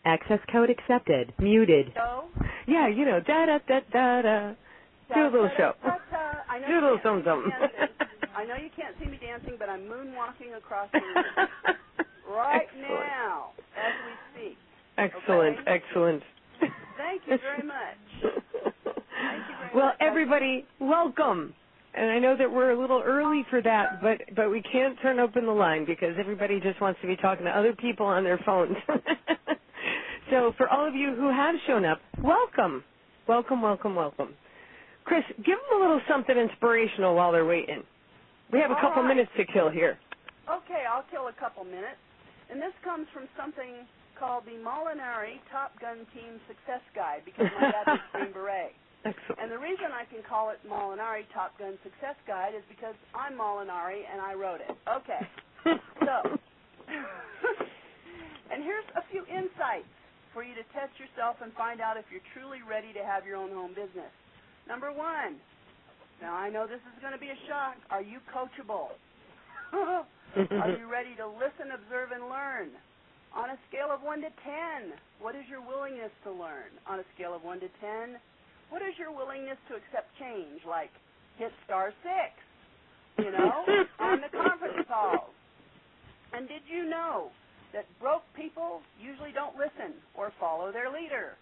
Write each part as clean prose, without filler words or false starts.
Access code accepted. Muted. So? Yeah, you know, da-da-da-da-da. Do a little show. I know Do a little something. I know you can't see me dancing, but I'm moonwalking across the room right now as we speak. Excellent, okay? Excellent. Thank you very much. Thank you very well, much. everybody, welcome. And I know that we're a little early for that, but we can't turn open the line because everybody just wants to be talking to other people on their phones. So for all of you who have shown up, welcome. Welcome, welcome, welcome. Chris, give them a little something inspirational while they're waiting. We have a couple minutes to kill here. Okay, I'll kill a couple minutes. And this comes from something called the Molinari Top Gun Team Success Guide because my dad was Green Beret. Excellent. And the reason I can call it Molinari Top Gun Success Guide is because I'm Molinari and I wrote it. Okay. So, and here's a few insights for you to test yourself and find out if you're truly ready to have your own home business. Number one, now I know this is going to be a shock. Are you coachable? Are you ready to listen, observe, and learn? On a scale of 1 to 10, what is your willingness to learn? On a scale of 1 to 10, what is your willingness to accept change, like hit star 6, on the conference calls? And did you know that broke people usually don't listen or follow their leader?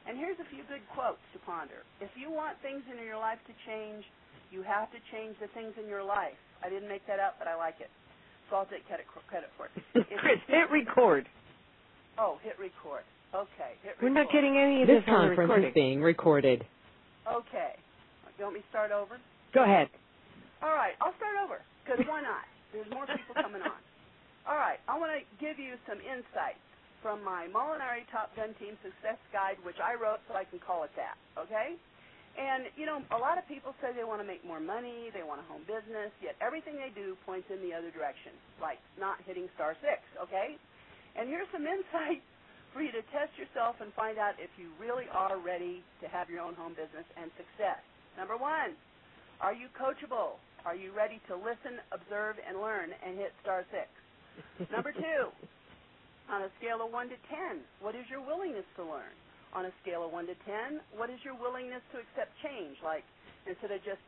And here's a few good quotes to ponder. If you want things in your life to change, you have to change the things in your life. I didn't make that up, but I like it. So I'll take credit for it. Chris, hit record. Oh, hit record. Okay, hit record. We're not getting any of this this on the recording. conference is being recorded. Okay. You want me to start over? Go ahead. All right, I'll start over, because why not? There's more people coming on. All right, I want to give you some insights from my Molinari Top Gun Team Success Guide, which I wrote so I can call it that, okay? And, a lot of people say they want to make more money, they want a home business, yet everything they do points in the other direction, like not hitting star 6, okay? And here's some insight for you to test yourself and find out if you really are ready to have your own home business and success. Number one, are you coachable? Are you ready to listen, observe, and learn and hit star 6? Number two, on a scale of 1 to 10, what is your willingness to learn? On a scale of 1 to 10, what is your willingness to accept change? Like, instead of just,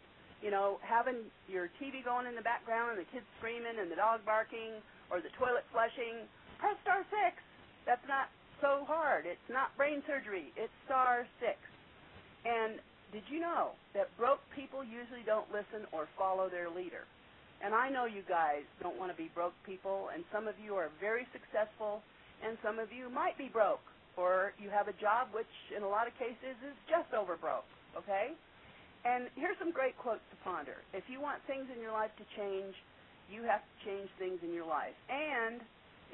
having your TV going in the background and the kids screaming and the dog barking or the toilet flushing, press star 6. That's not so hard. It's not brain surgery. It's star 6. And did you know that broke people usually don't listen or follow their leader? And I know you guys don't want to be broke people, and some of you are very successful, and some of you might be broke, or you have a job which in a lot of cases is just over broke, okay? And here's some great quotes to ponder. If you want things in your life to change, you have to change things in your life. And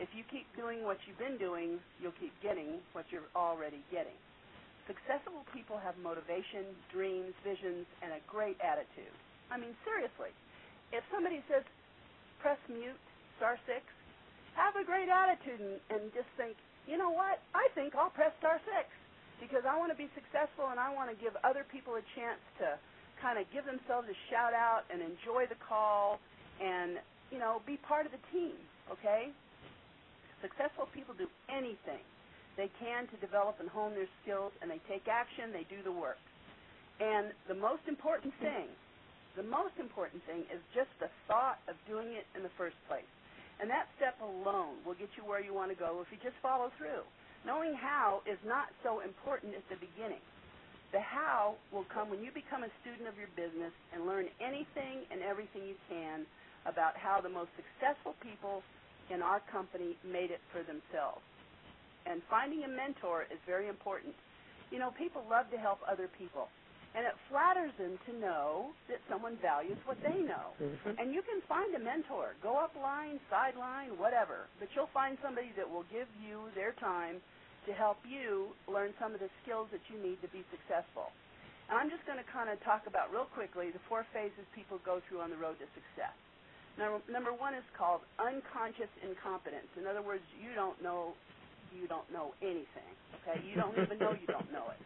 if you keep doing what you've been doing, you'll keep getting what you're already getting. Successful people have motivation, dreams, visions, and a great attitude. I mean, seriously. If somebody says, press mute, star 6, have a great attitude and just think, you know what, I think I'll press star 6 because I want to be successful and I want to give other people a chance to kind of give themselves a shout out and enjoy the call and, be part of the team, okay? Successful people do anything they can to develop and hone their skills, and they take action, they do the work. And the most important thing is just the thought of doing it in the first place. And that step alone will get you where you want to go if you just follow through. Knowing how is not so important at the beginning. The how will come when you become a student of your business and learn anything and everything you can about how the most successful people in our company made it for themselves. And finding a mentor is very important. People love to help other people. And it flatters them to know that someone values what they know. Mm-hmm. And you can find a mentor. Go upline, sideline, whatever. But you'll find somebody that will give you their time to help you learn some of the skills that you need to be successful. And I'm just going to kind of talk about real quickly the 4 phases people go through on the road to success. Number 1 is called unconscious incompetence. In other words, you don't know anything. Okay? You don't even know you don't know it.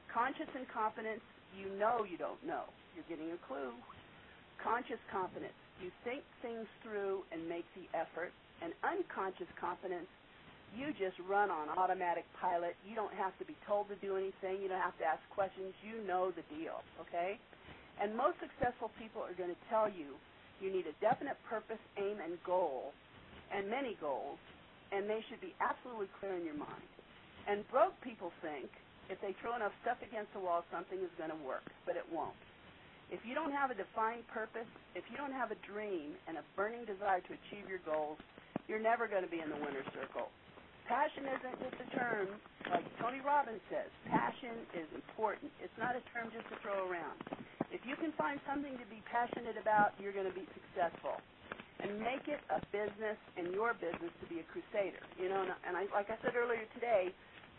Conscious incompetence, you know you don't know. You're getting a clue. Conscious competence, you think things through and make the effort. And unconscious competence, you just run on automatic pilot. You don't have to be told to do anything. You don't have to ask questions. You know the deal, okay? And most successful people are going to tell you you need a definite purpose, aim, and goal, and many goals, and they should be absolutely clear in your mind. And broke people think if they throw enough stuff against the wall, something is going to work, but it won't. If you don't have a defined purpose, if you don't have a dream and a burning desire to achieve your goals, you're never going to be in the winner's circle. Passion isn't just a term, like Tony Robbins says. Passion is important. It's not a term just to throw around. If you can find something to be passionate about, you're going to be successful. And make it a business and your business to be a crusader. You know, and like I said earlier today,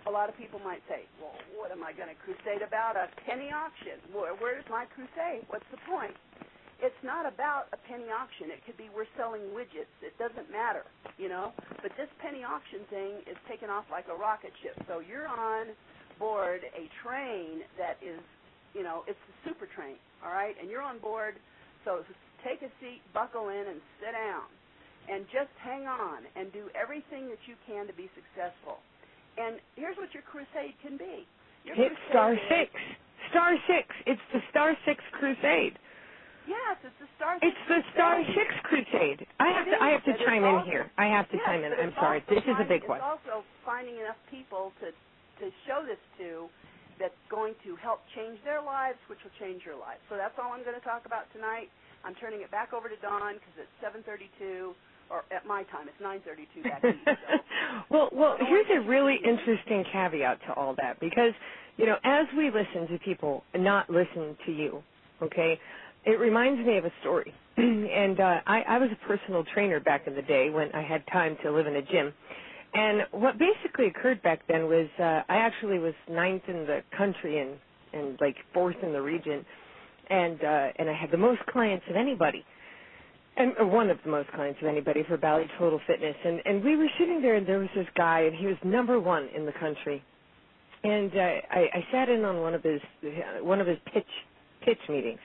a lot of people might say, well, what am I going to crusade about? A penny auction. Where's my crusade? What's the point? It's not about a penny auction. It could be we're selling widgets. It doesn't matter, you know. But this penny auction thing is taking off like a rocket ship. So you're on board a train that is, you know, it's the super train, all right? And you're on board, so take a seat, buckle in, and sit down. And just hang on and do everything that you can to be successful. And here's what your crusade can be. Hit Star 6. Star 6. It's the Star 6 crusade. Yes, it's the Star 6 It's the Star 6 crusade. I have to chime in here. I have to chime in. I'm sorry. This is a big one. It's also finding enough people to show this to that's going to help change their lives, which will change your life. So that's all I'm going to talk about tonight. I'm turning it back over to Dawn because it's 7:32. Or at my time, it's 9:32 back east. So. well, here's a really interesting caveat to all that because, you know, as we listen to people not listen to you, okay, it reminds me of a story. And I was a personal trainer back in the day when I had time to live in a gym. And what basically occurred back then was I actually was 9th in the country and like 4th in the region, and I had the most clients of anybody. And one of the most clients of anybody for Bally Total Fitness. And we were sitting there, and there was this guy, and he was number 1 in the country. And I sat in on one of his pitch meetings.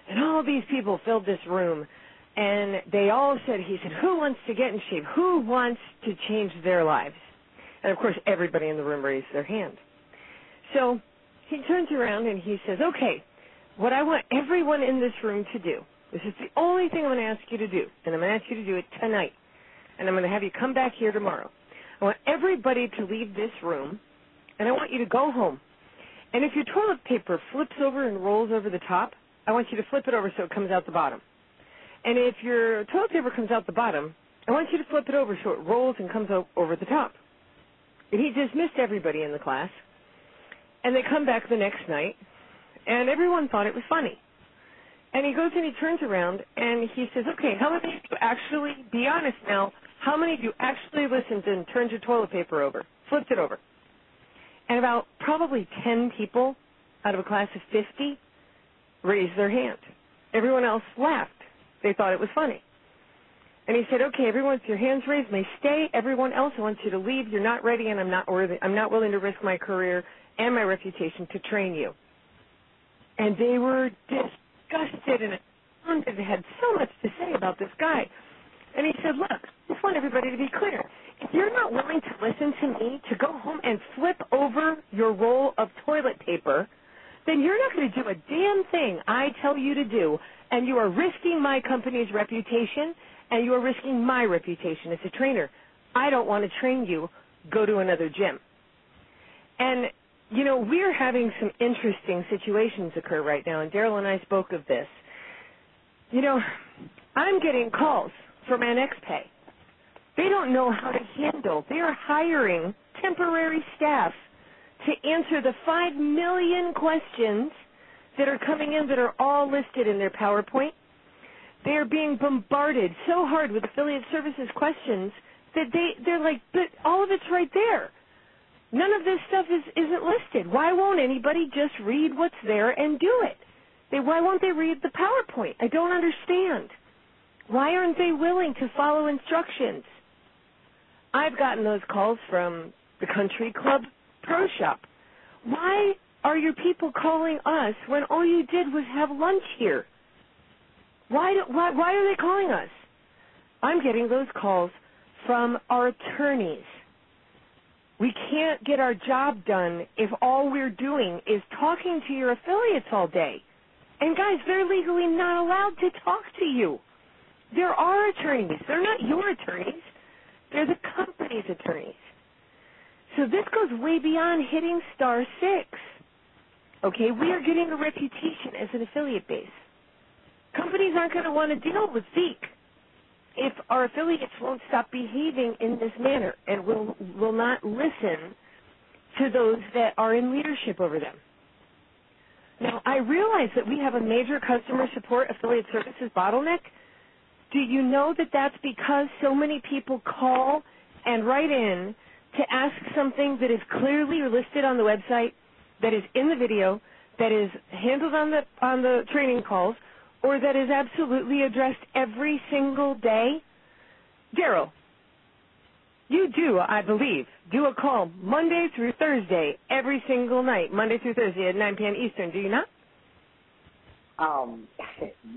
And all these people filled this room, and they all said, he said, who wants to get in shape? Who wants to change their lives? And, of course, everybody in the room raised their hand. So he turns around, and he says, okay, what I want everyone in this room to do, this is the only thing I'm going to ask you to do, and I'm going to ask you to do it tonight, and I'm going to have you come back here tomorrow. I want everybody to leave this room, and I want you to go home. And if your toilet paper flips over and rolls over the top, I want you to flip it over so it comes out the bottom. And if your toilet paper comes out the bottom, I want you to flip it over so it rolls and comes over the top. And he dismissed everybody in the class, and they come back the next night, and everyone thought it was funny. And he goes and he turns around and he says, okay, how many of you actually, be honest now, how many of you actually listened and turned your toilet paper over, flipped it over? And about probably 10 people out of a class of 50 raised their hand. Everyone else laughed. They thought it was funny. And he said, okay, everyone with your hands raised may stay. Everyone else, I want you to leave. You're not ready, and I'm not willing to risk my career and my reputation to train you. And they were disgusted and astounded and had so much to say about this guy. And he said, look, I just want everybody to be clear. If you're not willing to listen to me, to go home and flip over your roll of toilet paper, then you're not going to do a damn thing I tell you to do, and you are risking my company's reputation, and you are risking my reputation as a trainer. I don't want to train you. Go to another gym. And you know, we're having some interesting situations occur right now, and Daryl and I spoke of this. You know, I'm getting calls from AnnexPay. They don't know how to handle. They are hiring temporary staff to answer the 5 million questions that are coming in that are all listed in their PowerPoint. They are being bombarded so hard with affiliate services questions that they're like, but all of it's right there. None of this stuff isn't listed. Why won't anybody just read what's there and do it? Why won't they read the PowerPoint? I don't understand. Why aren't they willing to follow instructions? I've gotten those calls from the Country Club Pro Shop. Why are your people calling us when all you did was have lunch here? Why are they calling us? I'm getting those calls from our attorneys. We can't get our job done if all we're doing is talking to your affiliates all day. And guys, they're legally not allowed to talk to you. There are attorneys. They're not your attorneys. They're the company's attorneys. So this goes way beyond hitting *6. Okay, we are getting a reputation as an affiliate base. Companies aren't going to want to deal with Zeke if our affiliates won't stop behaving in this manner and will not listen to those that are in leadership over them. Now, I realize that we have a major customer support affiliate services bottleneck. Do you know that that's because so many people call and write in to ask something that is clearly listed on the website, that is in the video, that is handled on the training calls, or that is absolutely addressed every single day? Daryl, you do, I believe, do a call Monday through Thursday, every single night, Monday through Thursday at 9 p.m. Eastern, do you not?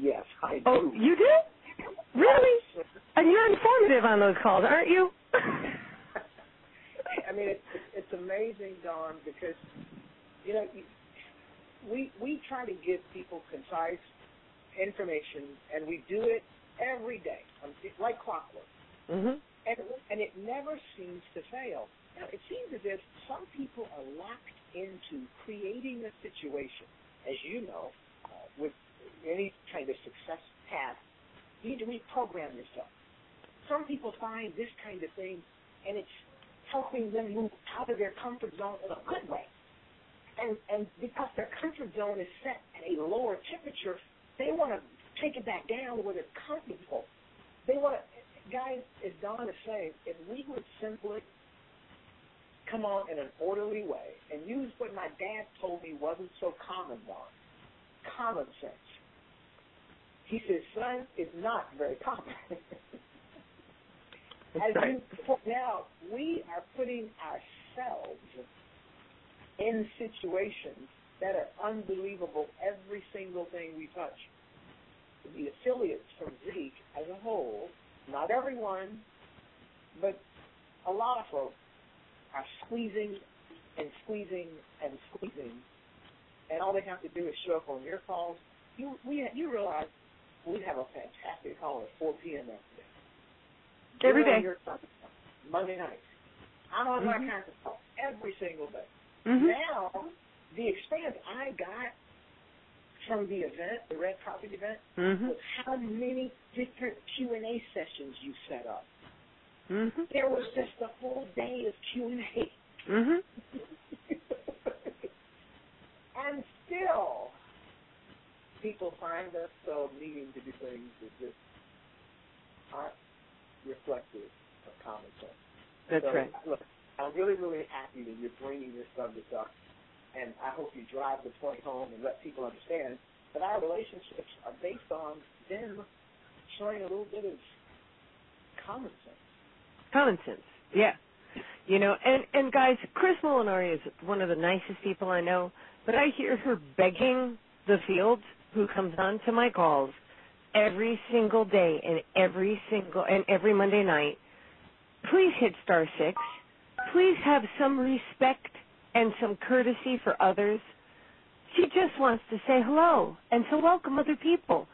Yes, I do. Oh, you do? Really? And you're informative on those calls, aren't you? I mean, it's amazing, Dawn, because, you know, we try to give people concise information, and we do it every day, like clockwork. Mm-hmm. And it never seems to fail. Now, it seems as if some people are locked into creating a situation. As you know, with any kind of success path, you need to reprogram yourself. Some people find this kind of thing, and it's helping them move out of their comfort zone in a good way. And because their comfort zone is set at a lower temperature, they want to take it back down where they're comfortable. They want to, guys, as Dawn is saying, if we would simply come on in an orderly way and use what my dad told me wasn't so common, Dawn, common sense. He says, son, it's not very common. As you point out, we are putting ourselves in situations that are unbelievable every single thing we touch. The affiliates from Zeke as a whole, not everyone, but a lot of folks are squeezing and squeezing and squeezing, and all they have to do is show up on your calls. You realize we have a fantastic call at 4 p.m. Every day. Monday night. I'm on my conference call every single day. Mm-hmm. Now, the experience I got from the event, the Red Carpet event, was how many different Q&A sessions you set up. Mm-hmm. There was just a whole day of Q&A. Mm-hmm. And still, people find themselves needing to do things that just aren't reflective of common sense. That's right. Look, I'm really, really happy that you're bringing this subject up, and I hope you drive the point home and let people understand that our relationships are based on them showing a little bit of common sense. Common sense, yeah. You know, and guys, Chris Molinari is one of the nicest people I know, but I hear her begging the field who comes on to my calls every single day and every Monday night, please hit *6. Please have some respect and some courtesy for others. She just wants to say hello and to welcome other people.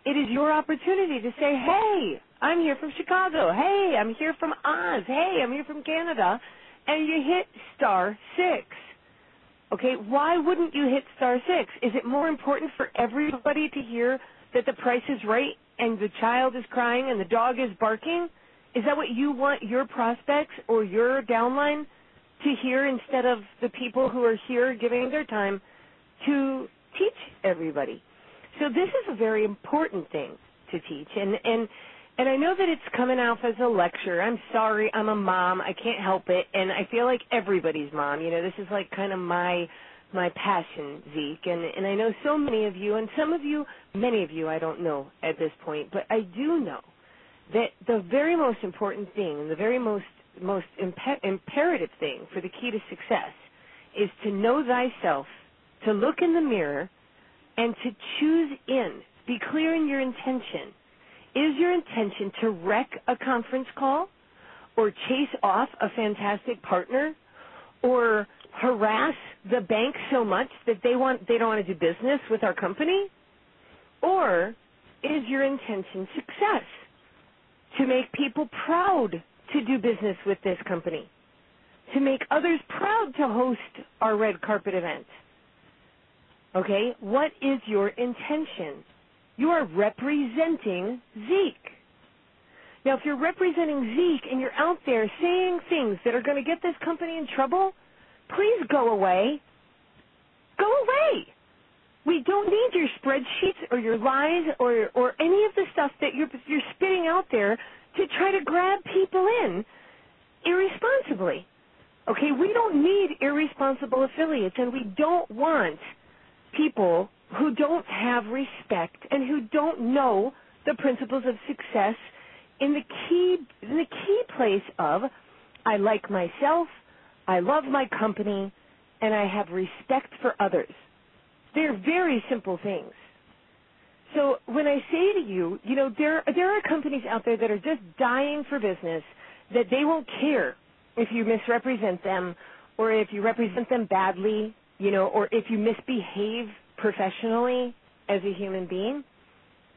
It is your opportunity to say, hey, I'm here from Chicago. Hey, I'm here from Oz. Hey, I'm here from Canada. And you hit *6. Okay, why wouldn't you hit *6? Is it more important for everybody to hear that the price is right and the child is crying and the dog is barking? Is that what you want your prospects or your downline to hear instead of the people who are here giving their time to teach everybody? So this is a very important thing to teach. And I know that it's coming off as a lecture. I'm sorry, I'm a mom. I can't help it. And I feel like everybody's mom. You know, this is like kind of my passion, Zeke. And I know so many of you, and some of you, many of you I don't know at this point, but I do know that the very most important thing and the very most imperative thing for the key to success is to know thyself, to look in the mirror, and to choose in. Be clear in your intention. Is your intention to wreck a conference call or chase off a fantastic partner or harass the bank so much that they don't want to do business with our company? Or is your intention success? To make people proud to do business with this company? To make others proud to host our red carpet event? Okay, what is your intention? You are representing Zeke. Now, if you're representing Zeke and you're out there saying things that are going to get this company in trouble, please go away. Go away. We don't need your spreadsheets or your lies or any of the stuff that you're spitting out there to try to grab people in irresponsibly. Okay, we don't need irresponsible affiliates, and we don't want people who don't have respect and who don't know the principles of success in the key place of I like myself, I love my company, and I have respect for others. They're very simple things. So when I say to you, you know, there are companies out there that are just dying for business, that they won't care if you misrepresent them or if you represent them badly, you know, or if you misbehave professionally as a human being,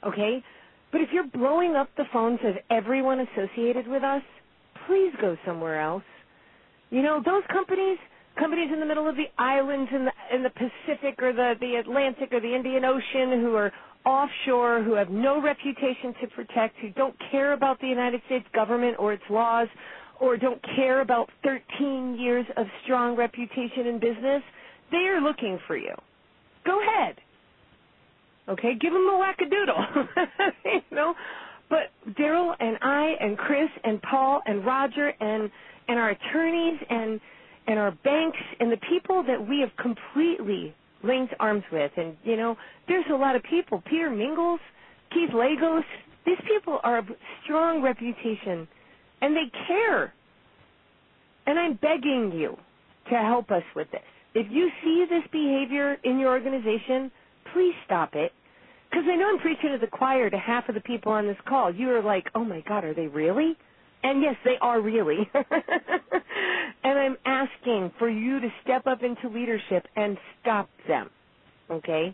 okay? But if you're blowing up the phones of everyone associated with us, please go somewhere else. You know, those companies in the middle of the islands in the Pacific or the Atlantic or the Indian Ocean who are offshore, who have no reputation to protect, who don't care about the United States government or its laws, or don't care about 13 years of strong reputation in business, they are looking for you. Go ahead. Okay, give them a wackadoodle. You know? But Daryl and I and Chris and Paul and Roger and our attorneys and our banks and the people that we have completely linked arms with, and, you know, there's a lot of people, Peter Mingles, Keith Lagos, these people are of strong reputation, and they care. And I'm begging you to help us with this. If you see this behavior in your organization, please stop it. Because I know I'm preaching to the choir to half of the people on this call. You are like, oh, my God, are they really? And, yes, they are really. And I'm asking for you to step up into leadership and stop them, okay?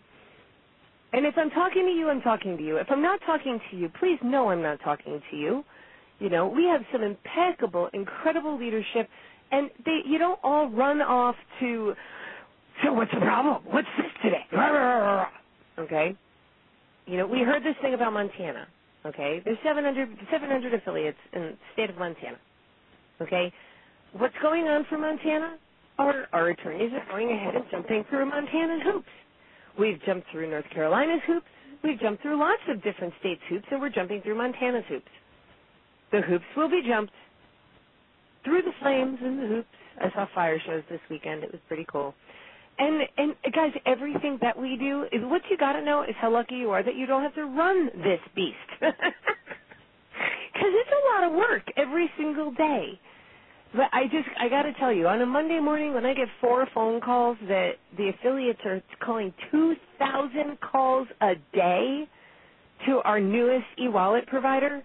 And if I'm talking to you, I'm talking to you. If I'm not talking to you, please know I'm not talking to you. You know, we have some impeccable, incredible leadership, and you don't all run off to, so what's the problem? What's this today? Okay? You know, we heard this thing about Montana, okay? There's 700 affiliates in the state of Montana, okay? What's going on for Montana? Our attorneys are going ahead and jumping through Montana's hoops. We've jumped through North Carolina's hoops. We've jumped through lots of different states' hoops, and we're jumping through Montana's hoops. The hoops will be jumped through the flames and the hoops. I saw fire shows this weekend. It was pretty cool. And guys, everything that we do, is what you got to know is how lucky you are that you don't have to run this beast. Because it's a lot of work every single day. But I got to tell you, on a Monday morning when I get 4 phone calls that the affiliates are calling 2,000 calls a day to our newest e-wallet provider,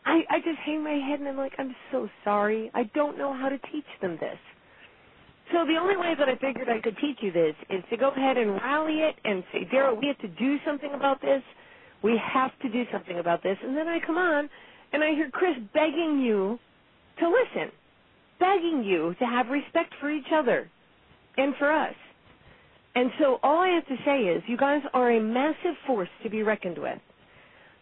I just hang my head and I'm like, I'm so sorry. I don't know how to teach them this. So the only way that I figured I could teach you this is to go ahead and rally it and say, Daryl, we have to do something about this. We have to do something about this. And then I come on and I hear Chris begging you to listen, begging you to have respect for each other and for us. And so all I have to say is you guys are a massive force to be reckoned with.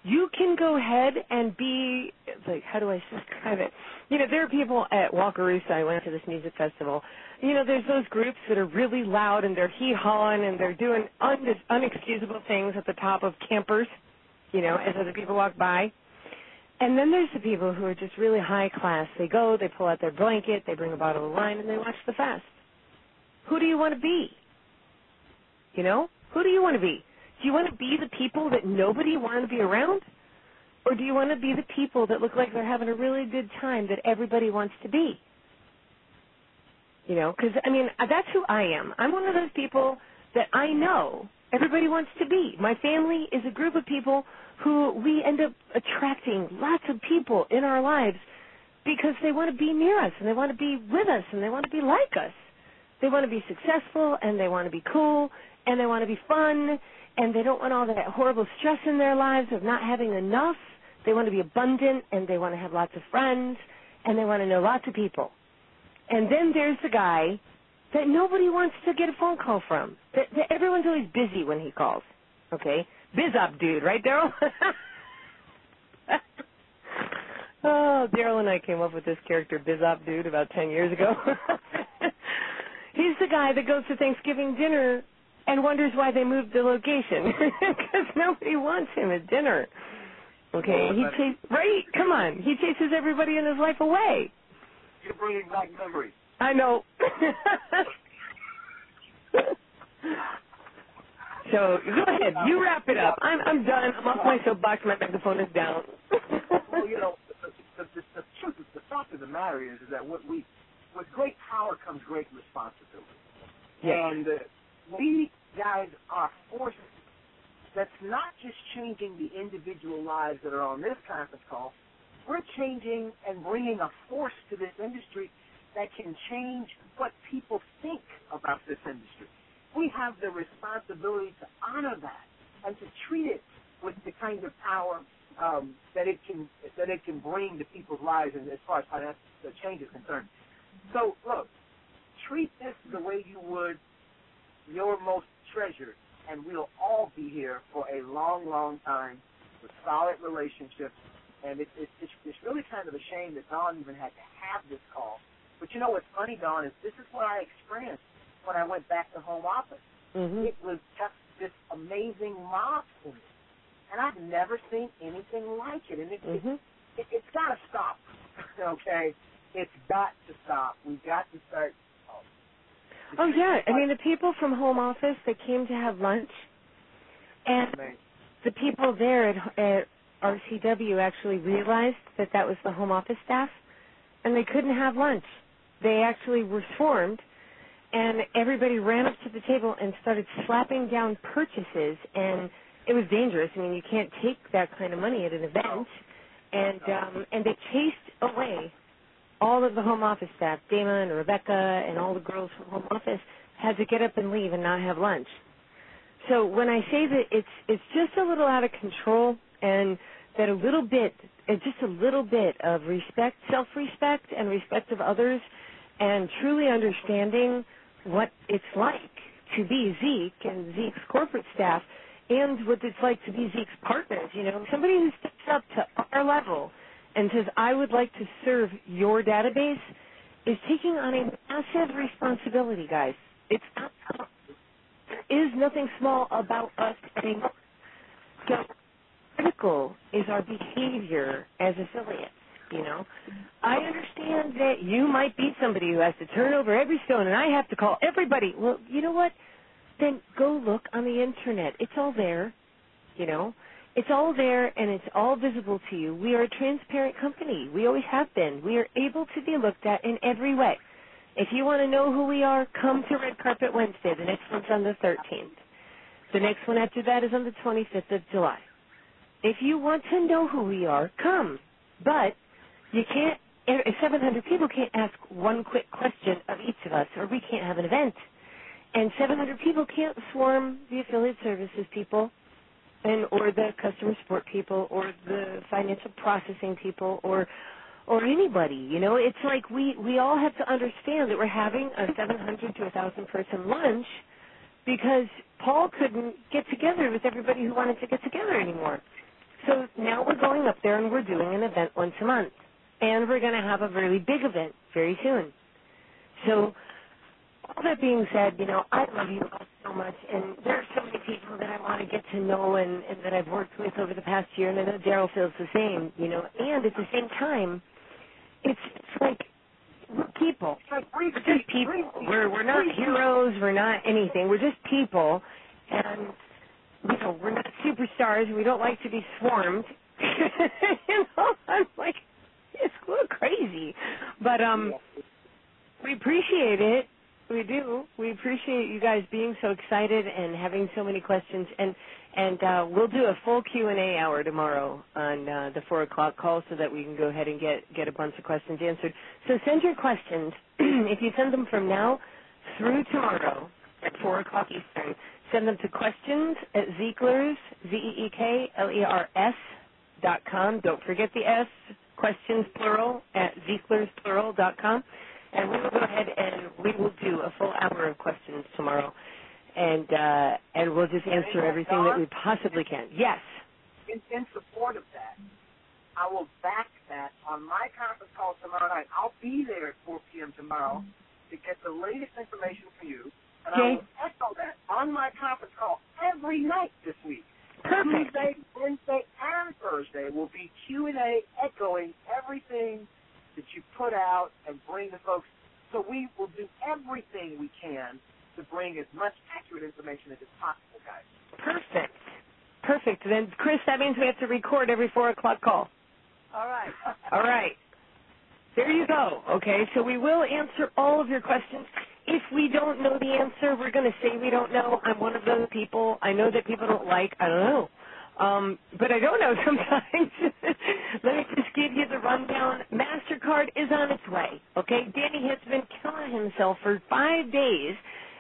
You can go ahead and be, like, how do I describe it? You know, there are people at Wakarusa. I went to this music festival. You know, there's those groups that are really loud and they're hee-hawing and they're doing unexcusable things at the top of campers, you know, as other people walk by. And then there's the people who are just really high class. They go, they pull out their blanket, they bring a bottle of wine, and they watch the fest. Who do you want to be? You know? Who do you want to be? Do you want to be the people that nobody wanted to be around? Or do you want to be the people that look like they're having a really good time that everybody wants to be? You know, because, I mean, that's who I am. I'm one of those people that I know everybody wants to be. My family is a group of people who we end up attracting lots of people in our lives because they want to be near us and they want to be with us and they want to be like us. They want to be successful, and they want to be cool, and they want to be fun, and they don't want all that horrible stress in their lives of not having enough. They want to be abundant, and they want to have lots of friends, and they want to know lots of people. And then there's the guy that nobody wants to get a phone call from. That everyone's always busy when he calls. Okay? Biz-up dude, right, Daryl? Oh, Daryl and I came up with this character, Biz-up dude, about 10 years ago. He's the guy that goes to Thanksgiving dinner and wonders why they moved the location because nobody wants him at dinner. Okay, right? Come on, he chases everybody in his life away. You're bringing back memories. I know. So go ahead, you wrap it up. I'm done. I'm off my soapbox. My microphone is down. Well, you know, the truth, the fact of the matter is that with great power comes great responsibility. Yeah. And we guys are forces that's not just changing the individual lives that are on this conference call. We're changing and bringing a force to this industry that can change what people think about this industry. We have the responsibility to honor that and to treat it with the kind of power that it can bring to people's lives, and as far as financial change is concerned. So, look, treat this the way you would your most treasured, and we'll all be here for a long, long time with solid relationships. And it's really kind of a shame that Dawn even had to have this call. But you know what's funny, Dawn, is this is what I experienced when I went back to home office. Mm-hmm. It was just this amazing mob for me. And I've never seen anything like it. And it's got to stop, okay? It's got to stop. We've got to start. Oh, yeah. I mean, the people from home office that came to have lunch, and the people there at RCW actually realized that that was the home office staff, and they couldn't have lunch. They actually were swarmed, and everybody ran up to the table and started slapping down purchases, and it was dangerous. I mean, you can't take that kind of money at an event, and they chased away all of the home office staff. Damon and Rebecca and all the girls from home office had to get up and leave and not have lunch. So when I say that it's just a little out of control, and that just a little bit of respect, self-respect, and respect of others, and truly understanding what it's like to be Zeke and Zeke's corporate staff, and what it's like to be Zeke's partners. You know, somebody who steps up to our level and says, I would like to serve your database, is taking on a massive responsibility, guys. It's not, there is nothing small about us anymore. So critical is our behavior as affiliates, you know. I understand that you might be somebody who has to turn over every stone, and I have to call everybody. Well, you know what? Then go look on the Internet. It's all there, you know. It's all there, and it's all visible to you. We are a transparent company. We always have been. We are able to be looked at in every way. If you want to know who we are, come to Red Carpet Wednesday. The next one's on the 13th. The next one after that is on the 25th of July. If you want to know who we are, come. But you can't, 700 people can't ask one quick question of each of us, or we can't have an event. And 700 people can't swarm the affiliate services people, or the customer support people, or the financial processing people, or anybody. You know, it's like we all have to understand that we're having a 700 to 1,000 person lunch because Paul couldn't get together with everybody who wanted to get together anymore. So now we're going up there and we're doing an event once a month, and we're going to have a really big event very soon. So all that being said, you know, I love you all so much, and there are so many people that I want to get to know and that I've worked with over the past year, and I know Daryl feels the same, you know, and at the same time, it's like we're people. We're just people. We're not heroes. We're not anything. We're just people, and, you know, we're not superstars. We don't like to be swarmed. You know, I'm like, it's a little crazy. But we appreciate it. We do. We appreciate you guys being so excited and having so many questions. And we'll do a full Q&A hour tomorrow on the 4 o'clock call so that we can go ahead and get a bunch of questions answered. So send your questions. If you send them from now through tomorrow at 4 o'clock Eastern, send them to questions at Zeeklers, ZeeKlers.com. Don't forget the S, questions plural, at ZeeklersPlural.com. And we will go ahead and we will do a full hour of questions tomorrow. And we'll just answer everything that we possibly can. Yes. In support of that, I will back that on my conference call tomorrow night. I'll be there at 4 p.m. tomorrow to get the latest information for you. And I will echo that on my conference call every night this week. Perfect. Tuesday, Wednesday, and Thursday will be Q&A echoing everything that you put out and bring the folks. So we will do everything we can to bring as much accurate information as possible, guys. Perfect. Perfect. Then, Chris, that means we have to record every 4 o'clock call. All right. All right. There you go. Okay, so we will answer all of your questions. If we don't know the answer, we're going to say we don't know. I'm one of those people. I know that people don't like, I don't know. But I don't know sometimes. Let me just give you the rundown. MasterCard is on its way. Okay, Danny has been killing himself for 5 days.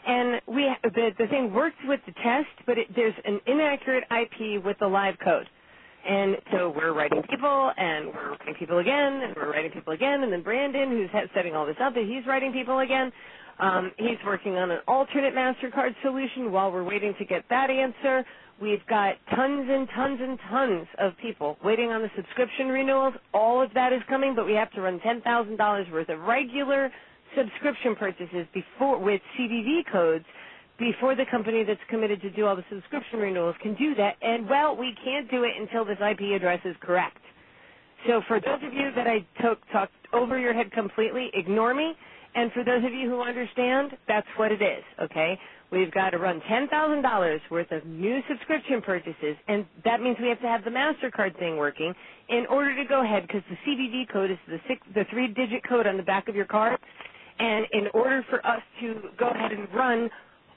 And the thing works with the test, but there's an inaccurate IP with the live code. And so we're writing people, and we're writing people again, and we're writing people again, and then Brandon, who's setting all this up, he's writing people again. He's working on an alternate MasterCard solution while we're waiting to get that answer. We've got tons and tons and tons of people waiting on the subscription renewals. All of that is coming, but we have to run $10,000 worth of regular subscription purchases before with CVV codes before the company that's committed to do all the subscription renewals can do that. And, well, we can't do it until this IP address is correct. So for those of you that I talked over your head completely, ignore me. And for those of you who understand, that's what it is, okay? We've got to run $10,000 worth of new subscription purchases, and that means we have to have the MasterCard thing working in order to go ahead, because the CVV code is the 3-digit code on the back of your card. And in order for us to go ahead and run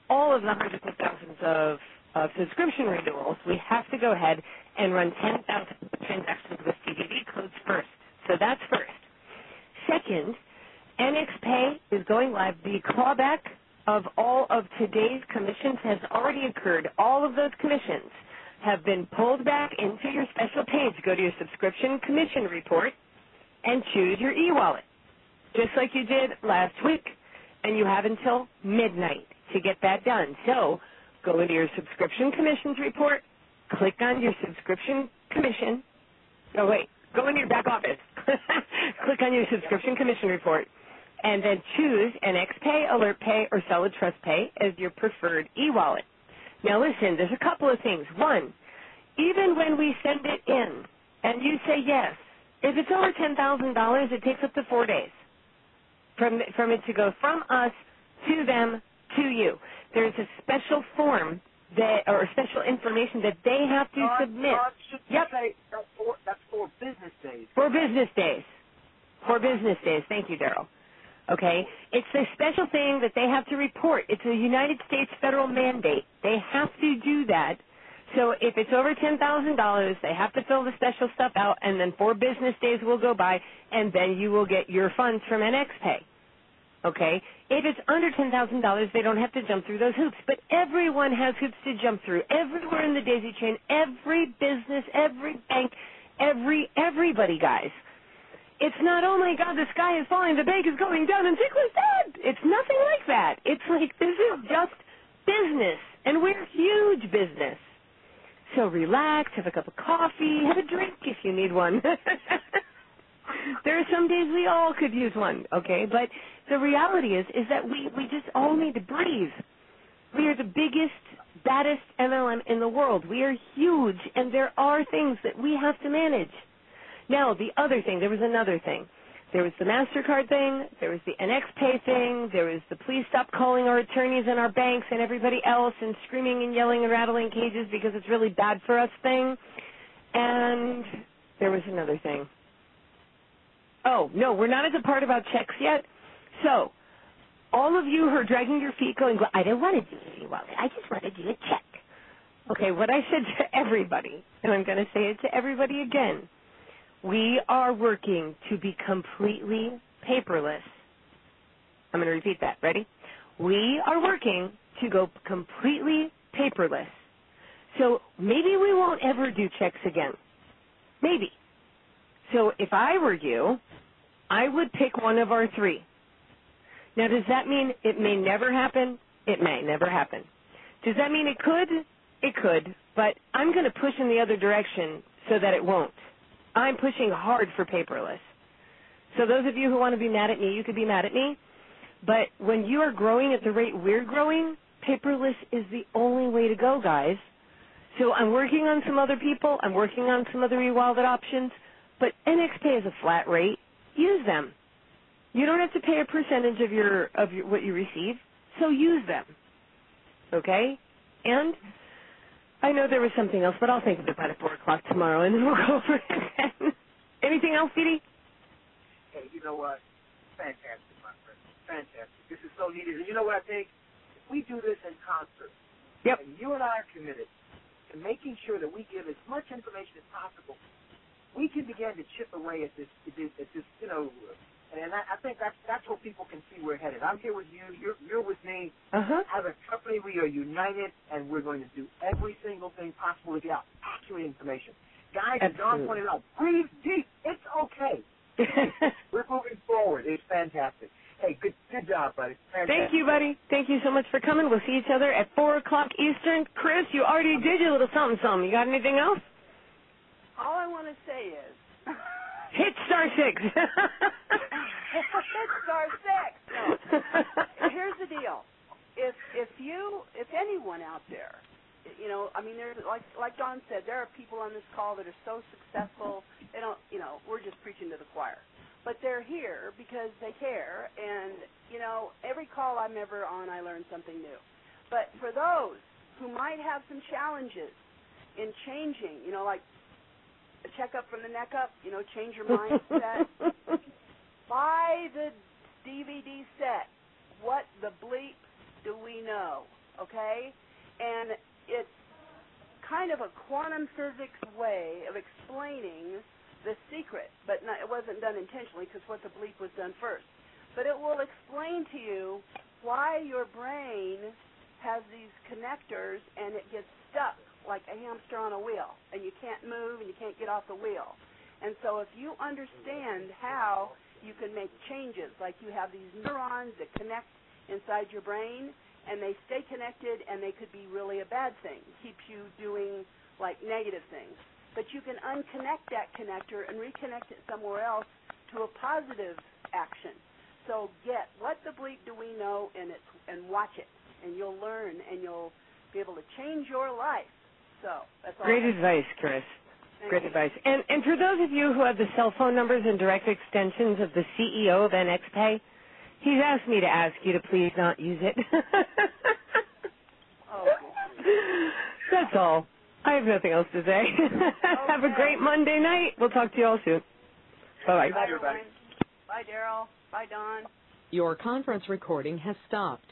all of the hundreds of thousands of subscription renewals, we have to go ahead and run 10,000 transactions with CVV codes first. So that's first. Second, NXPay is going live. The clawback of all of today's commissions has already occurred. All of those commissions have been pulled back into your special page. Go to your subscription commission report and choose your e-wallet, just like you did last week. And you have until midnight to get that done. So go into your subscription commissions report, click on your subscription commission. Oh, wait, go into your back office. Click on your subscription commission report, and then choose NXPay, AlertPay, or Solid Trust Pay as your preferred e-wallet. Now listen, there's a couple of things. One, even when we send it in and you say yes, if it's over $10,000, it takes up to 4 days from it to go from us to them to you. There's a special form or special information that they have to submit. Yep. That's 4 business days. 4 business days. 4 business days. Thank you, Daryl. Okay? It's a special thing that they have to report. It's a United States federal mandate. They have to do that. So if it's over $10,000, they have to fill the special stuff out, and then 4 business days will go by, and then you will get your funds from NXPay. Okay? If it's under $10,000, they don't have to jump through those hoops. But everyone has hoops to jump through. Everywhere in the daisy chain, every business, every bank, everybody, guys. It's not only, God, the sky is falling, the bank is going down, and Ziegler's dead. It's nothing like that. It's like this is just business, and we're huge business. So relax, have a cup of coffee, have a drink if you need one. There are some days we all could use one, okay? But the reality is that we just all need to breathe. We are the biggest, baddest MLM in the world. We are huge, and there are things that we have to manage. Now, the other thing, there was another thing. There was the MasterCard thing, there was the NXPay thing, there was the please stop calling our attorneys and our banks and everybody else and screaming and yelling and rattling cages because it's really bad for us thing. And there was another thing. Oh, no, we're not at the part about checks yet. So, all of you who are dragging your feet going, I don't want to do an e-wallet, I just want to do a check. Okay, what I said to everybody, and I'm going to say it to everybody again, we are working to be completely paperless. I'm going to repeat that. Ready? we are working to go completely paperless. So maybe we won't ever do checks again. Maybe. So if I were you, I would pick one of our three. Now, does that mean it may never happen? It may never happen. Does that mean it could? It could. But I'm going to push in the other direction so that it won't. I'm pushing hard for paperless. So those of you who want to be mad at me, you could be mad at me. But when you are growing at the rate we're growing, paperless is the only way to go, guys. So I'm working on some other people. I'm working on some other eWallet options. But NXPay is a flat rate. Use them. You don't have to pay a percentage of your what you receive, so use them. Okay? And I know there was something else, but I'll think of it by 4 o'clock tomorrow, and then we'll go over it again. Anything else, Dee? Hey, you know what? Fantastic, my friend. Fantastic. This is so needed. And you know what I think? If we do this in concert, Yep. and you and I are committed to making sure that we give as much information as possible, we can begin to chip away at this, you know, and I think that's what people can see we're headed. I'm here with you. You're with me. As a company, we are united, and we're going to do every single thing possible to get out accurate information. Guys, as Don pointed out, breathe deep. It's okay. We're moving forward. It's fantastic. Hey, good job, buddy. Fantastic. Thank you, buddy. Thank you so much for coming. We'll see each other at 4 o'clock Eastern. Chris, you already did your little something. You got anything else? All I want to say is... Hit *6. Hit *6. No. Here's the deal. If anyone out there, you know, I mean, there's like Don said, there are people on this call that are so successful. They don't, you know, we're just preaching to the choir, but they're here because they care. And you know, every call I'm ever on, I learn something new. But for those who might have some challenges in changing, you know, like a checkup from the neck up, you know, change your mindset. Buy the DVD set. What the bleep do we know? Okay? And it's kind of a quantum physics way of explaining the secret, but it wasn't done intentionally because what the bleep was done first. But it will explain to you why your brain has these connectors and it gets stuck like a hamster on a wheel, and you can't move and you can't get off the wheel. And so if you understand how you can make changes, like you have these neurons that connect inside your brain, and they stay connected, and they could be really a bad thing, keeps you doing like negative things. But you can unconnect that connector and reconnect it somewhere else to a positive action. So get what the bleep do we know, and watch it, and you'll learn, and you'll be able to change your life. So that's all. Great advice, Chris. Great advice. And for those of you who have the cell phone numbers and direct extensions of the CEO of NXPay, he's asked me to ask you to please not use it. That's all. I have nothing else to say. Have a great Monday night. We'll talk to you all soon. Bye-bye. Bye, everybody. Bye, Daryl. Bye, Don. Your conference recording has stopped.